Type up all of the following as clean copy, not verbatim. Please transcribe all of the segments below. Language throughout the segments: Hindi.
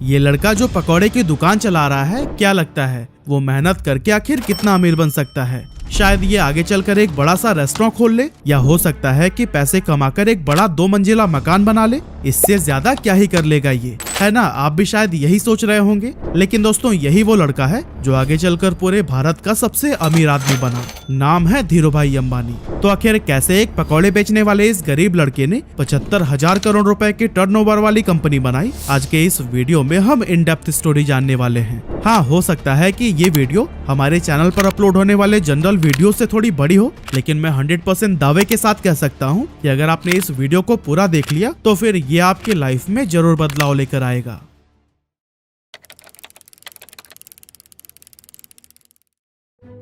ये लड़का जो पकौड़े की दुकान चला रहा है, क्या लगता है वो मेहनत करके आखिर कितना अमीर बन सकता है? शायद ये आगे चलकर एक बड़ा सा रेस्टोरेंट खोल ले, या हो सकता है कि पैसे कमाकर एक बड़ा 2 मंजिला मकान बना ले। इससे ज्यादा क्या ही कर लेगा ये, है ना? आप भी शायद यही सोच रहे होंगे। लेकिन दोस्तों, यही वो लड़का है जो आगे चलकर पूरे भारत का सबसे अमीर आदमी बना। नाम है धीरूभाई अंबानी। तो आखिर कैसे एक पकौड़े बेचने वाले इस गरीब लड़के ने 75,000 करोड़ रुपए की टर्नओवर वाली कंपनी बनाई? आज के इस वीडियो में हम इन डेप्थ स्टोरी जानने वाले हैं। हाँ, हो सकता है कि ये वीडियो हमारे चैनल पर अपलोड होने वाले जनरल वीडियो से थोड़ी बड़ी हो, लेकिन मैं 100% दावे के साथ कह सकता हूँ कि अगर आपने इस वीडियो को पूरा देख लिया तो फिर ये आपके लाइफ में जरूर बदलाव लेकर आएगा।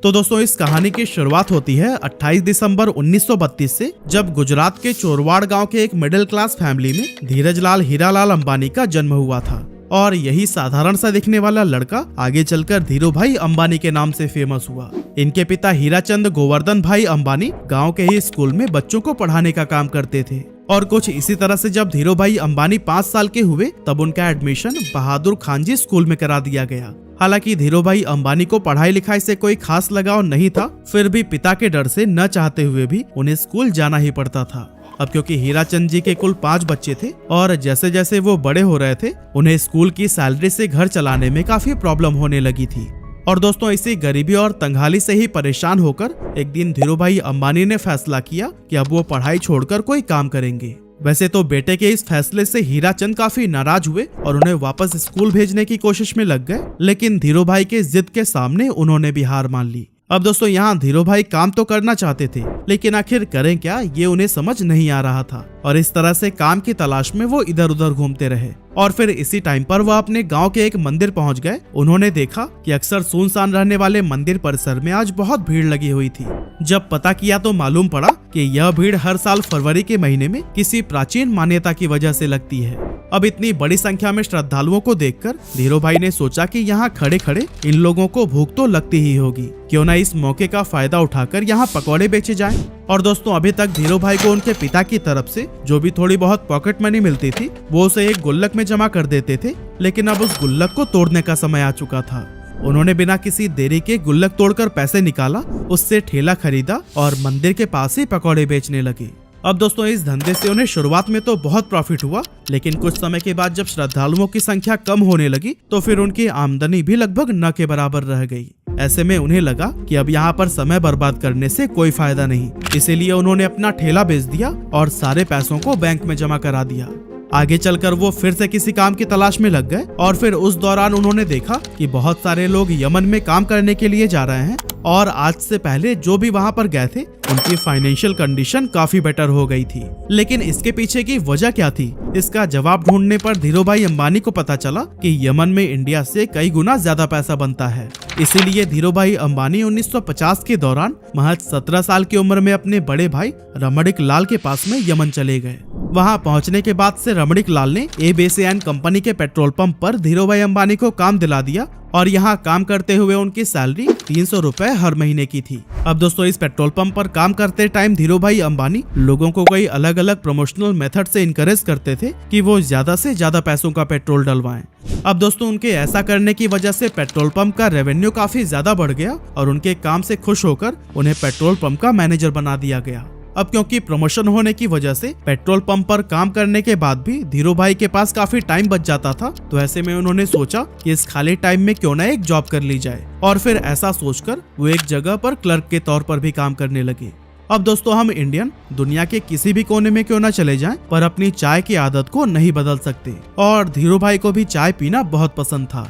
तो दोस्तों, इस कहानी की शुरुआत होती है 28 दिसंबर 1932 से, जब गुजरात के चोरवाड़ गांव के एक मिडिल क्लास फैमिली में धीरजलाल हीरालाल अंबानी का जन्म हुआ था। और यही साधारण सा दिखने वाला लड़का आगे चलकर धीरूभाई अंबानी के नाम से फेमस हुआ। इनके पिता हीराचंद गोवर्धन भाई अंबानी गांव के ही स्कूल में बच्चों को पढ़ाने का काम करते थे। और कुछ इसी तरह से जब धीरूभाई अंबानी 5 साल के हुए, तब उनका एडमिशन बहादुर खानजी स्कूल में करा दिया गया। हालांकि धीरूभाई अंबानी को पढ़ाई लिखाई से कोई खास लगाव नहीं था, फिर भी पिता के डर से न चाहते हुए भी उन्हें स्कूल जाना ही पड़ता था। अब क्योंकि हीराचंद जी के कुल 5 बच्चे थे और जैसे जैसे वो बड़े हो रहे थे, उन्हें स्कूल की सैलरी से घर चलाने में काफी प्रॉब्लम होने लगी थी। और दोस्तों, इसी गरीबी और तंगहाली से ही परेशान होकर एक दिन धीरूभाई अंबानी ने फैसला किया कि अब वो पढ़ाई छोड़कर कोई काम करेंगे। वैसे तो बेटे के इस फैसले से हीराचंद काफी नाराज हुए और उन्हें वापस स्कूल भेजने की कोशिश में लग गए, लेकिन धीरूभाई के जिद के सामने उन्होंने भी हार मान ली। अब दोस्तों, यहाँ धीरूभाई काम तो करना चाहते थे, लेकिन आखिर करें क्या, ये उन्हें समझ नहीं आ रहा था। और इस तरह से काम की तलाश में वो इधर उधर घूमते रहे। और फिर इसी टाइम पर वह अपने गांव के एक मंदिर पहुंच गए। उन्होंने देखा कि अक्सर सुनसान रहने वाले मंदिर परिसर में आज बहुत भीड़ लगी हुई थी। जब पता किया तो मालूम पड़ा कि यह भीड़ हर साल फरवरी के महीने में किसी प्राचीन मान्यता की वजह से लगती है। अब इतनी बड़ी संख्या में श्रद्धालुओं को देखकर धीरूभाई ने सोचा कि यहाँ खड़े खड़े इन लोगों को भूख तो लगती ही होगी, क्यों ना इस मौके का फायदा उठाकर यहाँ पकौड़े बेचे जाएं। और दोस्तों, अभी तक धीरूभाई को उनके पिता की तरफ से जो भी थोड़ी बहुत पॉकेट मनी मिलती थी, वो उसे एक गुल्लक में जमा कर देते थे। लेकिन अब उस गुल्लक को तोड़ने का समय आ चुका था। उन्होंने बिना किसी देरी के गुल्लक तोड़कर पैसे निकाला, उससे ठेला खरीदा और मंदिर के पास ही पकौड़े बेचने लगे। अब दोस्तों, इस धंधे से उन्हें शुरुआत में तो बहुत प्रॉफिट हुआ, लेकिन कुछ समय के बाद जब श्रद्धालुओं की संख्या कम होने लगी तो फिर उनकी आमदनी भी लगभग न के बराबर रह गई। ऐसे में उन्हें लगा कि अब यहाँ पर समय बर्बाद करने से कोई फायदा नहीं, इसीलिए उन्होंने अपना ठेला बेच दिया और सारे पैसों को बैंक में जमा करा दिया। आगे चलकर वो फिर से किसी काम की तलाश में लग गए और फिर उस दौरान उन्होंने देखा कि बहुत सारे लोग यमन में काम करने के लिए जा रहे हैं और आज से पहले जो भी वहां पर गए थे उनकी फाइनेंशियल कंडीशन काफी बेटर हो गई थी। लेकिन इसके पीछे की वजह क्या थी, इसका जवाब ढूंढने पर धीरूभाई अंबानी को पता चला कि यमन में इंडिया से कई गुना ज्यादा पैसा बनता है। इसीलिए धीरूभाई अंबानी 1950 के दौरान महज 17 साल की उम्र में अपने बड़े भाई रमणिक लाल के पास में यमन चले गए। वहां पहुंचने के बाद से रमणिक लाल ने एबीसीएन कंपनी के पेट्रोल पंप पर धीरूभाई अंबानी को काम दिला दिया और यहाँ काम करते हुए उनकी सैलरी 300 रुपए हर महीने की थी। अब दोस्तों, इस पेट्रोल पंप पर काम करते टाइम धीरूभाई अंबानी लोगों को कई अलग अलग प्रमोशनल मेथड से इनकरेज करते थे कि वो ज्यादा से ज्यादा पैसों का पेट्रोल डलवाएं। अब दोस्तों, उनके ऐसा करने की वजह से पेट्रोल पंप का रेवेन्यू काफी ज्यादा बढ़ गया और उनके काम से खुश होकर उन्हें पेट्रोल पंप का मैनेजर बना दिया गया। अब क्योंकि प्रमोशन होने की वजह से पेट्रोल पंप पर काम करने के बाद भी धीरूभाई के पास काफी टाइम बच जाता था, तो ऐसे में उन्होंने सोचा कि इस खाली टाइम में क्यों ना एक जॉब कर ली जाए। और फिर ऐसा सोचकर वो एक जगह पर क्लर्क के तौर पर भी काम करने लगे। अब दोस्तों, हम इंडियन दुनिया के किसी भी कोने में क्यों ना चले जाएं, पर अपनी चाय की आदत को नहीं बदल सकते। और धीरूभाई को भी चाय पीना बहुत पसंद था।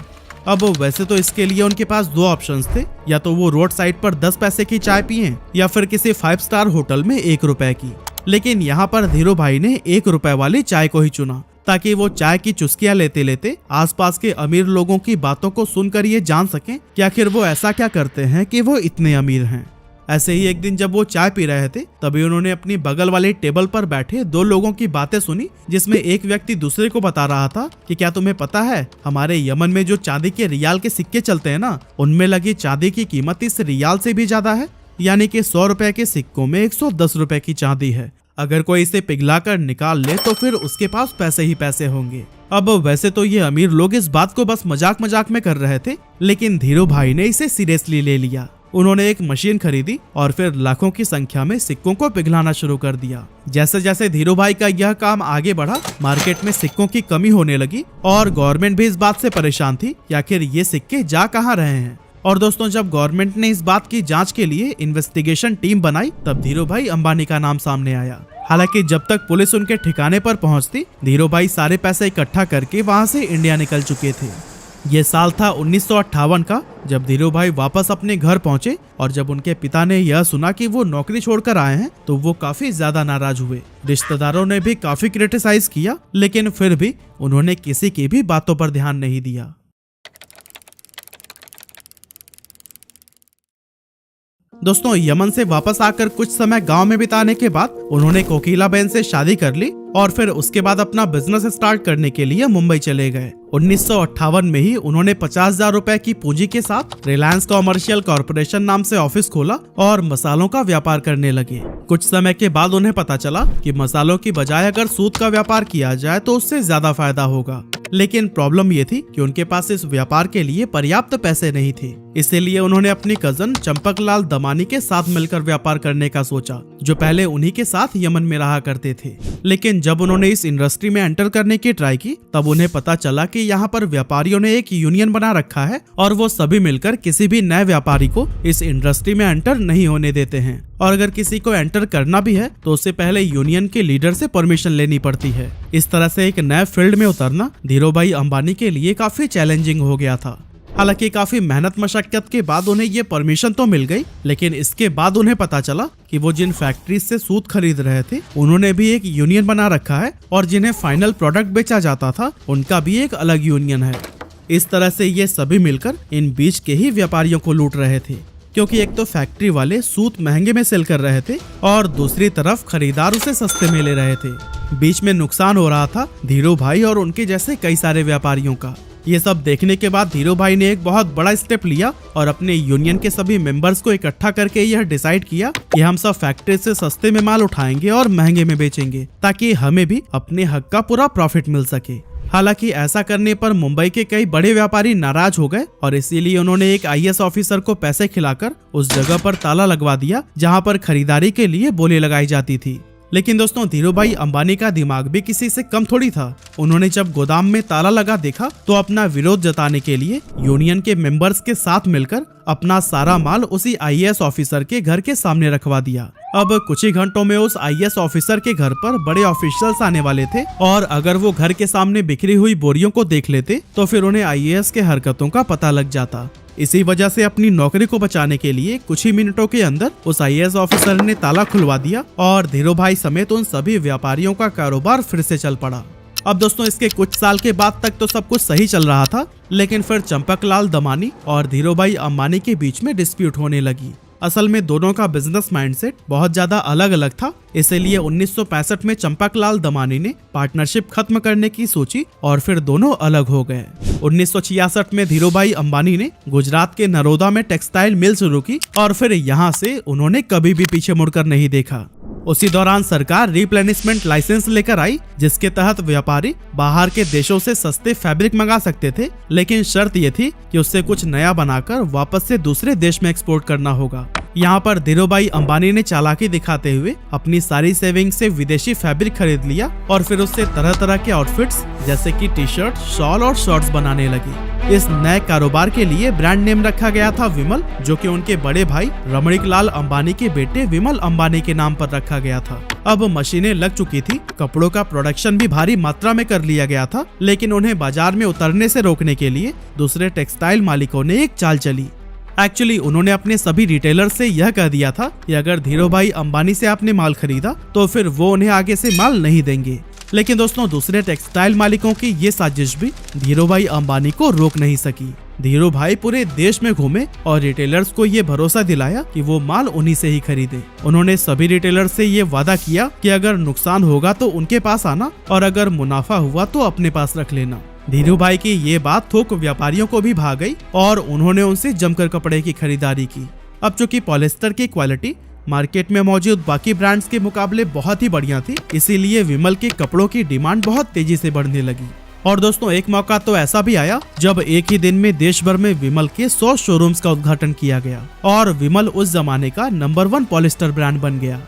अब वैसे तो इसके लिए उनके पास 2 ऑप्शंस थे, या तो वो रोड साइड पर 10 पैसे की चाय पिए या फिर किसी 5 स्टार होटल में 1 रुपए की। लेकिन यहाँ पर धीरूभाई ने 1 रुपए वाली चाय को ही चुना, ताकि वो चाय की चुस्कियां लेते लेते आसपास के अमीर लोगों की बातों को सुनकर ये जान सकें कि आखिर वो ऐसा क्या करते हैं कि वो इतने अमीर हैं। ऐसे ही एक दिन जब वो चाय पी रहे थे, तभी उन्होंने अपनी बगल वाली टेबल पर बैठे 2 लोगों की बातें सुनी, जिसमें एक व्यक्ति दूसरे को बता रहा था कि क्या तुम्हें पता है, हमारे यमन में जो चांदी के रियाल के सिक्के चलते हैं ना, उनमें लगी चांदी की कीमत इस रियाल से भी ज्यादा है। यानी कि 100 रुपए के सिक्कों में 110 रुपए की चांदी है। अगर कोई इसे पिघलाकर निकाल ले तो फिर उसके पास पैसे ही पैसे होंगे। अब वैसे तो ये अमीर लोग इस बात को बस मजाक मजाक में कर रहे थे, लेकिन धीरू भाई ने इसे सीरियसली ले लिया। उन्होंने एक मशीन खरीदी और फिर लाखों की संख्या में सिक्कों को पिघलाना शुरू कर दिया। जैसे जैसे धीरू भाई का यह काम आगे बढ़ा, मार्केट में सिक्कों की कमी होने लगी और गवर्नमेंट भी इस बात से परेशान थी कि आखिर ये सिक्के जा कहाँ रहे हैं। और दोस्तों, जब गवर्नमेंट ने इस बात की जांच के लिए इन्वेस्टिगेशन टीम बनाई, तब धीरू भाई अंबानी का नाम सामने आया। हालांकि जब तक पुलिस उनके ठिकाने पर पहुंचती, धीरू भाई सारे पैसे इकट्ठा करके वहां से इंडिया निकल चुके थे। ये साल था 1958 का, जब धीरू भाई वापस अपने घर पहुंचे और जब उनके पिता ने यह सुना कि वो नौकरी छोड़कर आए हैं, तो वो काफी ज्यादा नाराज हुए। रिश्तेदारों ने भी काफी क्रिटिसाइज किया, लेकिन फिर भी उन्होंने किसी की भी बातों पर ध्यान नहीं दिया। दोस्तों, यमन से वापस आकर कुछ समय गांव में बिताने के बाद उन्होंने कोकिला बहन से शादी कर ली और फिर उसके बाद अपना बिजनेस स्टार्ट करने के लिए मुंबई चले गए। 1958 में ही उन्होंने 50,000 रुपए की पूंजी के साथ रिलायंस कॉमर्शियल कॉर्पोरेशन नाम से ऑफिस खोला और मसालों का व्यापार करने लगे। कुछ समय के बाद उन्हें पता चला कि मसालों की बजाय अगर सूत का व्यापार किया जाए तो उससे ज्यादा फायदा होगा, लेकिन प्रॉब्लम ये थी कि उनके पास इस व्यापार के लिए पर्याप्त पैसे नहीं थे। इसीलिए उन्होंने अपनी कजन चंपकलाल दमानी के साथ मिलकर व्यापार करने का सोचा, जो पहले उन्हीं के साथ यमन में रहा करते थे। लेकिन जब उन्होंने इस इंडस्ट्री में एंटर करने की ट्राई की, तब उन्हें पता चला कि यहाँ पर व्यापारियों ने एक यूनियन बना रखा है और वो सभी मिलकर किसी भी नए व्यापारी को इस इंडस्ट्री में एंटर नहीं होने देते हैं। और अगर किसी को एंटर करना भी है तो उससे पहले यूनियन के लीडर से परमिशन लेनी पड़ती है। इस तरह से एक नए फील्ड में उतरना धीरू भाई अंबानी के लिए काफी चैलेंजिंग हो गया था। हालांकि काफी मेहनत मशक्कत के बाद उन्हें ये परमिशन तो मिल गई, लेकिन इसके बाद उन्हें पता चला कि वो जिन फैक्ट्रीज से सूत खरीद रहे थे, उन्होंने भी एक यूनियन बना रखा है और जिन्हें फाइनल प्रोडक्ट बेचा जाता था, उनका भी एक अलग यूनियन है। इस तरह से ये सभी मिलकर इन बीच के ही व्यापारियों को लूट रहे थे, क्योंकि एक तो फैक्ट्री वाले सूत महंगे में सेल कर रहे थे और दूसरी तरफ खरीदार उसे सस्ते में ले रहे थे। बीच में नुकसान हो रहा था धीरू भाई और उनके जैसे कई सारे व्यापारियों का। ये सब देखने के बाद धीरू भाई ने एक बहुत बड़ा स्टेप लिया और अपने यूनियन के सभी मेंबर्स को इकट्ठा करके यह डिसाइड किया कि हम सब फैक्ट्री से सस्ते में माल उठाएंगे और महंगे में बेचेंगे, ताकि हमें भी अपने हक का पूरा प्रॉफिट मिल सके। हालांकि ऐसा करने पर मुंबई के कई बड़े व्यापारी नाराज हो गए और इसीलिए उन्होंने एक IAS ऑफिसर को पैसे खिलाकर उस जगह पर ताला लगवा दिया जहां पर खरीदारी के लिए बोली लगाई जाती थी। लेकिन दोस्तों, धीरू भाई अंबानी का दिमाग भी किसी से कम थोड़ी था। उन्होंने जब गोदाम में ताला लगा देखा तो अपना विरोध जताने के लिए यूनियन के मेंबर्स के साथ मिलकर अपना सारा माल उसी IAS ऑफिसर के घर के सामने रखवा दिया। अब कुछ ही घंटों में उस IAS ऑफिसर के घर पर बड़े ऑफिशियल्स आने वाले थे और अगर वो घर के सामने बिखरी हुई बोरियों को देख लेते तो फिर उन्हें IAS के हरकतों का पता लग जाता। इसी वजह से अपनी नौकरी को बचाने के लिए कुछ ही मिनटों के अंदर उस IAS ऑफिसर ने ताला खुलवा दिया और धीरू भाई समेत उन सभी व्यापारियों का कारोबार फिर से चल पड़ा। अब दोस्तों, इसके कुछ साल के बाद तक तो सब कुछ सही चल रहा था, लेकिन फिर चंपकलाल दमानी और धीरू भाई अंबानी के बीच में डिस्प्यूट होने लगी। असल में दोनों का बिजनेस माइंडसेट बहुत ज्यादा अलग अलग था, इसलिए 1965 में चंपकलाल दमानी ने पार्टनरशिप खत्म करने की सोची और फिर दोनों अलग हो गए। 1966 में धीरू भाई अंबानी ने गुजरात के नरोदा में टेक्सटाइल मिल शुरू की और फिर यहाँ से उन्होंने कभी भी पीछे मुड़कर नहीं देखा। उसी दौरान सरकार रिप्लेनिशमेंट लाइसेंस लेकर आई, जिसके तहत व्यापारी बाहर के देशों से सस्ते फैब्रिक मंगा सकते थे, लेकिन शर्त ये थी कि उससे कुछ नया बनाकर वापस से दूसरे देश में एक्सपोर्ट करना होगा। यहाँ पर धीरू भाई अंबानी ने चालाकी दिखाते हुए अपनी सारी सेविंग से विदेशी फैब्रिक खरीद लिया और फिर उससे तरह तरह के आउटफिट्स जैसे कि टी-शर्ट, शॉल और शॉर्ट्स बनाने लगी। इस नए कारोबार के लिए ब्रांड नेम रखा गया था विमल, जो कि उनके बड़े भाई रमणीकलाल अंबानी के बेटे विमल अंबानी के नाम पर रखा गया था। अब मशीनें लग चुकी थी, कपड़ों का प्रोडक्शन भी भारी मात्रा में कर लिया गया था, लेकिन उन्हें बाजार में उतरने से रोकने के लिए दूसरे टेक्सटाइल मालिकों ने एक चाल चली। एक्चुअली उन्होंने अपने सभी रिटेलर से यह कह दिया था कि अगर धीरू भाई अंबानी से आपने माल खरीदा तो फिर वो उन्हें आगे से माल नहीं देंगे। लेकिन दोस्तों, दूसरे टेक्सटाइल मालिकों की ये साजिश भी धीरू भाई अंबानी को रोक नहीं सकी। धीरू भाई पूरे देश में घूमे और रिटेलर्स को ये भरोसा दिलाया कि वो माल उन्हीं से ही खरीदे। उन्होंने सभी रिटेलर्स से ये वादा किया कि अगर नुकसान होगा तो उनके पास आना और अगर मुनाफा हुआ तो अपने पास रख लेना। धीरू भाई की ये बात थोक व्यापारियों को भी भा गई और उन्होंने उनसे जमकर कपड़े की खरीदारी की। अब चूंकि पॉलिस्टर की क्वालिटी मार्केट में मौजूद बाकी ब्रांड्स के मुकाबले बहुत ही बढ़िया थी, इसीलिए विमल के कपड़ों की डिमांड बहुत तेजी से बढ़ने लगी। और दोस्तों एक मौका तो ऐसा भी आया जब एक ही दिन में देश भर में विमल के 100 शोरूम्स का उद्घाटन किया गया और विमल उस जमाने का नंबर 1 पॉलिस्टर ब्रांड बन गया।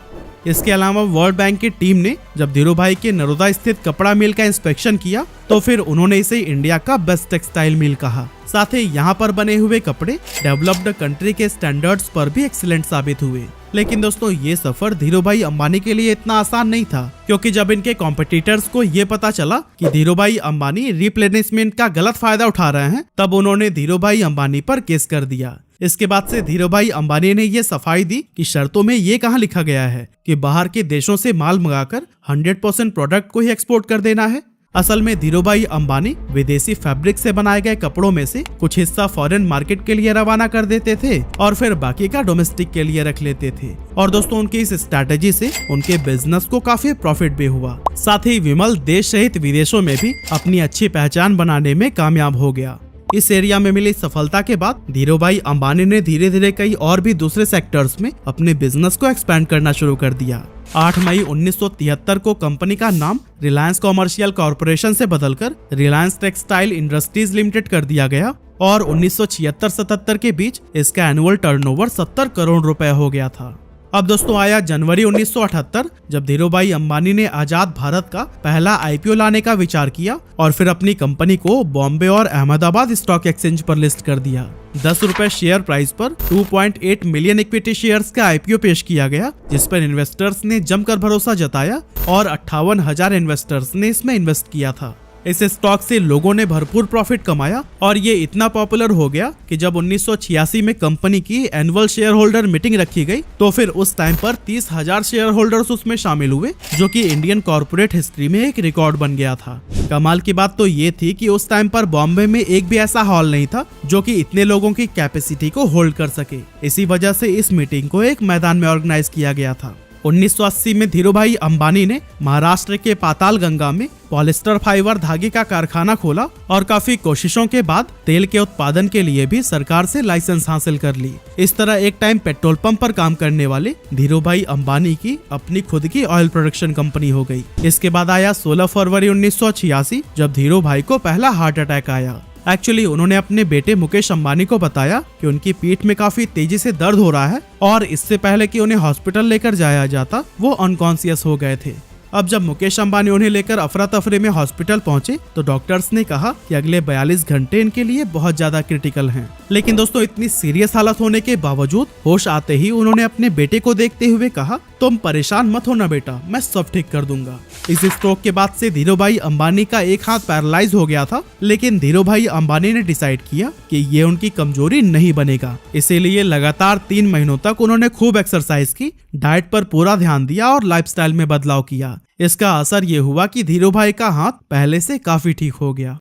इसके अलावा वर्ल्ड बैंक की टीम ने जब धीरू भाई के नरोदा स्थित कपड़ा मिल का इंस्पेक्शन किया तो फिर उन्होंने इसे इंडिया का बेस्ट टेक्सटाइल मिल कहा। साथ ही यहाँ पर बने हुए कपड़े डेवलप्ड कंट्री के स्टैंडर्ड्स पर भी एक्सीलेंट साबित हुए। लेकिन दोस्तों ये सफर धीरू भाई अंबानी के लिए इतना आसान नहीं था, क्योंकि जब इनके कॉम्पिटिटर्स को ये पता चला कि धीरू भाई अंबानी रिप्लेनिशमेंट का गलत फायदा उठा रहे हैं, तब उन्होंने धीरू भाई अंबानी पर केस कर दिया। इसके बाद से धीरू भाई अंबानी ने ये सफाई दी कि शर्तों में ये कहाँ लिखा गया है कि बाहर के देशों से माल मंगाकर 100% प्रोडक्ट को ही एक्सपोर्ट कर देना है। असल में धीरू भाई अंबानी विदेशी फैब्रिक से बनाए गए कपड़ों में से कुछ हिस्सा फॉरेन मार्केट के लिए रवाना कर देते थे और फिर बाकी का डोमेस्टिक के लिए रख लेते थे। और दोस्तों उनकी इस स्ट्रैटेजी से उनके बिजनेस को काफी प्रॉफिट भी हुआ। साथ ही विमल देश सहित विदेशों में भी अपनी अच्छी पहचान बनाने में कामयाब हो गया। इस एरिया में मिली सफलता के बाद धीरू भाई अंबानी ने धीरे धीरे कई और भी दूसरे सेक्टर्स में अपने बिजनेस को एक्सपैंड करना शुरू कर दिया। 8 मई 1973 को कंपनी का नाम रिलायंस कॉमर्शियल कॉरपोरेशन से बदलकर रिलायंस टेक्सटाइल इंडस्ट्रीज लिमिटेड कर दिया गया और 1976-77 के बीच इसका एनुअल टर्नओवर 70 करोड़ रुपए हो गया था। अब दोस्तों आया जनवरी 1978, जब धीरू भाई अंबानी ने आजाद भारत का पहला आईपीओ लाने का विचार किया और फिर अपनी कंपनी को बॉम्बे और अहमदाबाद स्टॉक एक्सचेंज पर लिस्ट कर दिया। 10 रुपए शेयर प्राइस पर 2.8 मिलियन इक्विटी शेयर्स का आईपीओ पेश किया गया, जिस पर इन्वेस्टर्स ने जमकर भरोसा जताया और 58,000 इन्वेस्टर्स ने इसमें इन्वेस्ट किया था। इस स्टॉक से लोगों ने भरपूर प्रॉफिट कमाया और ये इतना पॉपुलर हो गया कि जब 1986 में कंपनी की एनुअल शेयर होल्डर मीटिंग रखी गई तो फिर उस टाइम पर 30,000 शेयर होल्डर्स उसमें शामिल हुए, जो कि इंडियन कॉर्पोरेट हिस्ट्री में एक रिकॉर्ड बन गया था। कमाल की बात तो ये थी कि उस टाइम पर बॉम्बे में एक भी ऐसा हॉल नहीं था जो कि इतने लोगों की कैपेसिटी को होल्ड कर सके। इसी वजह से इस मीटिंग को एक मैदान में ऑर्गेनाइज किया गया था। 1980 में धीरू भाई अंबानी ने महाराष्ट्र के पाताल गंगा में पॉलिस्टर फाइबर धागे का कारखाना खोला और काफी कोशिशों के बाद तेल के उत्पादन के लिए भी सरकार से लाइसेंस हासिल कर ली। इस तरह एक टाइम पेट्रोल पंप पर काम करने वाले धीरू भाई अंबानी की अपनी खुद की ऑयल प्रोडक्शन कंपनी हो गई। इसके बाद आया 16 फरवरी 1986, जब धीरू भाई को पहला हार्ट अटैक आया। एक्चुअली उन्होंने अपने बेटे मुकेश अंबानी को बताया कि उनकी पीठ में काफी तेजी से दर्द हो रहा है और इससे पहले कि उन्हें हॉस्पिटल लेकर जाया जाता वो अनकॉन्शियस हो गए थे। अब जब मुकेश अंबानी उन्हें लेकर अफरा तफरी में हॉस्पिटल पहुंचे तो डॉक्टर्स ने कहा कि अगले 42 घंटे इनके लिए बहुत ज्यादा क्रिटिकल हैं। लेकिन दोस्तों इतनी सीरियस हालत होने के बावजूद होश आते ही उन्होंने अपने बेटे को देखते हुए कहा, तुम परेशान मत होना बेटा, मैं सब ठीक कर दूंगा। इस स्ट्रोक के बाद से धीरू भाई अंबानी का एक हाथ पैरालाइज हो गया था, लेकिन धीरू भाई अंबानी ने डिसाइड किया कि ये उनकी कमजोरी नहीं बनेगा। इसीलिए लगातार 3 महीनों तक उन्होंने खूब एक्सरसाइज की, डाइट पर पूरा ध्यान दिया और लाइफस्टाइल में बदलाव किया। इसका असर ये हुआ कि धीरू भाई का हाथ पहले से काफी ठीक हो गया।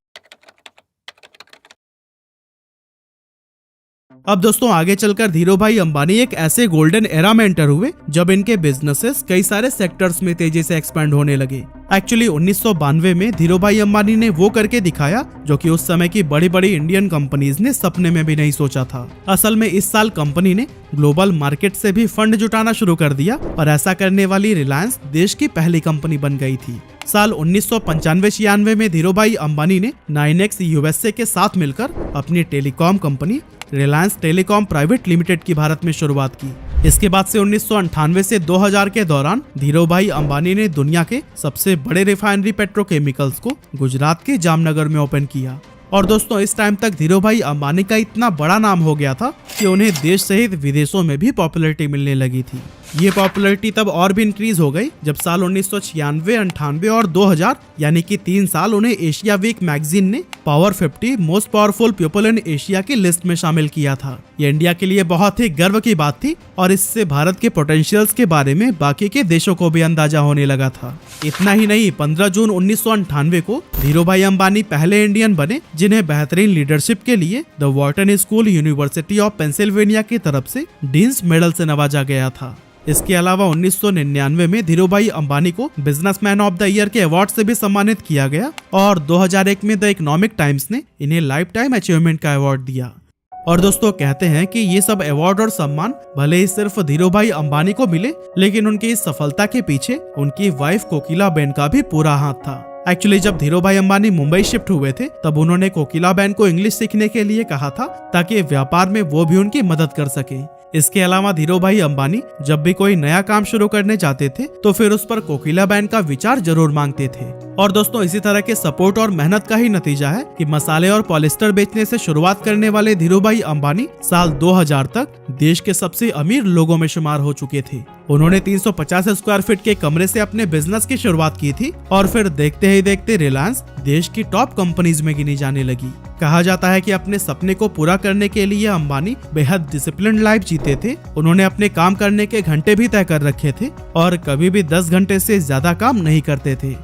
अब दोस्तों आगे चलकर धीरू भाई अंबानी एक ऐसे गोल्डन एरा में एंटर हुए जब इनके बिजनेसेस कई सारे सेक्टर्स में तेजी से एक्सपेंड होने लगे। एक्चुअली 1992 में धीरू भाई अंबानी ने वो करके दिखाया जो कि उस समय की बड़ी बड़ी इंडियन कंपनीज ने सपने में भी नहीं सोचा था। असल में इस साल कंपनी ने ग्लोबल मार्केट से भी फंड जुटाना शुरू कर दिया और ऐसा करने वाली रिलायंस देश की पहली कंपनी बन गई थी। साल 1995-96 में धीरू भाई अंबानी ने 9X यूएसए के साथ मिलकर अपनी telecom company Reliance telecom private limited की भारत में शुरुआत की। इसके बाद से 1998 से 2000 के दौरान धीरू भाई अंबानी ने दुनिया के सबसे बड़े रिफाइनरी पेट्रोकेमिकल्स को गुजरात के जामनगर में ओपन किया। और दोस्तों इस टाइम तक धीरू भाई अंबानी का इतना बड़ा नाम हो गया था कि उन्हें देश सहित विदेशों में भी पॉपुलैरिटी मिलने लगी थी। ये पॉपुलैरिटी तब और भी इंक्रीज हो गई जब साल 1996, 98 और 2000 यानी कि 3 साल उन्हें एशिया वीक मैगजीन ने power 50 most powerful people in Asia की लिस्ट में शामिल किया था। ये इंडिया के लिए बहुत ही गर्व की बात थी और इससे भारत के पोटेंशियल्स के बारे में बाकी के देशों को भी अंदाजा होने लगा था। इतना ही नहीं, 15 जून 1998 को धीरू भाई अंबानी पहले इंडियन बने जिन्हें बेहतरीन लीडरशिप के लिए the Wharton school university of Pennsylvania की तरफ से डीन्स मेडल से नवाजा गया था। इसके अलावा 1999 में धीरू भाई अंबानी को बिजनेसमैन ऑफ द ईयर के अवार्ड से भी सम्मानित किया गया और 2001 में द इकोनॉमिक टाइम्स ने इन्हें लाइफ टाइम अचीवमेंट का अवार्ड दिया। और दोस्तों कहते हैं कि ये सब अवार्ड और सम्मान भले ही सिर्फ धीरू भाई अंबानी को मिले, लेकिन उनकी इस सफलता के पीछे उनकी वाइफ कोकिला बेन का भी पूरा हाथ था। एक्चुअली जब धीरूभाई अंबानी मुंबई शिफ्ट हुए थे तब उन्होंने कोकिलाबेन को इंग्लिश सीखने के लिए कहा था ताकि व्यापार में वो भी उनकी मदद कर सके। इसके अलावा धीरूभाई अंबानी जब भी कोई नया काम शुरू करने जाते थे तो फिर उस पर कोकिलाबेन का विचार जरूर मांगते थे। और दोस्तों इसी तरह के सपोर्ट और मेहनत का ही नतीजा है कि मसाले और पॉलिस्टर बेचने से शुरुआत करने वाले धीरूभाई अंबानी साल 2000 तक देश के सबसे अमीर लोगों में शुमार हो चुके थे। उन्होंने 350 स्क्वायर फीट के कमरे से अपने बिजनेस की शुरुआत की थी और फिर देखते ही देखते रिलायंस देश की टॉप कंपनीज में गिनी जाने लगी। कहा जाता है कि अपने सपने को पूरा करने के लिए अंबानी बेहद डिसिप्लिन्ड लाइफ जीते थे। उन्होंने अपने काम करने के घंटे भी तय कर रखे थे और कभी भी 10 घंटे से ज्यादा काम नहीं करते थे।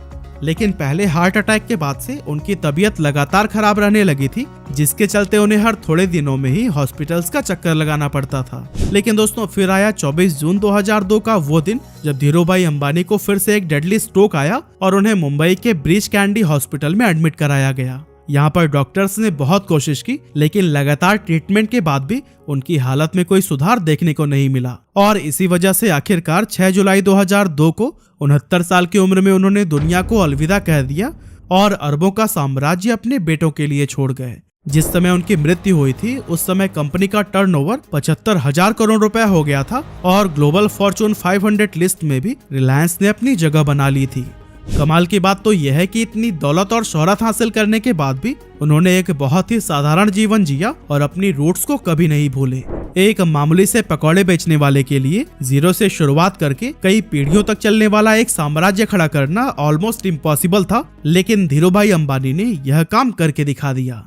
लेकिन पहले हार्ट अटैक के बाद से उनकी तबीयत लगातार खराब रहने लगी थी, जिसके चलते उन्हें हर थोड़े दिनों में ही हॉस्पिटल्स का चक्कर लगाना पड़ता था। लेकिन दोस्तों फिर आया 24 जून 2002 का वो दिन जब धीरूभाई अंबानी को फिर से एक डेडली स्ट्रोक आया और उन्हें मुंबई के ब्रीच कैंडी हॉस्पिटल में एडमिट कराया गया। यहाँ पर डॉक्टर्स ने बहुत कोशिश की लेकिन लगातार ट्रीटमेंट के बाद भी उनकी हालत में कोई सुधार देखने को नहीं मिला और इसी वजह से आखिरकार 6 जुलाई 2002 को 69 साल की उम्र में उन्होंने दुनिया को अलविदा कह दिया और अरबों का साम्राज्य अपने बेटों के लिए छोड़ गए। जिस समय उनकी मृत्यु हुई थी उस समय कंपनी का टर्नओवर 75,000 करोड़ रुपए हो गया था और ग्लोबल फॉर्चून 500 लिस्ट में भी रिलायंस ने अपनी जगह बना ली थी। कमाल की बात तो यह है कि इतनी दौलत और शोहरत हासिल करने के बाद भी उन्होंने एक बहुत ही साधारण जीवन जिया और अपनी रूट्स को कभी नहीं भूले। एक मामूली से पकौड़े बेचने वाले के लिए जीरो से शुरुआत करके कई पीढ़ियों तक चलने वाला एक साम्राज्य खड़ा करना ऑलमोस्ट इम्पॉसिबल था, लेकिन धीरूभाई अंबानी ने यह काम करके दिखा दिया।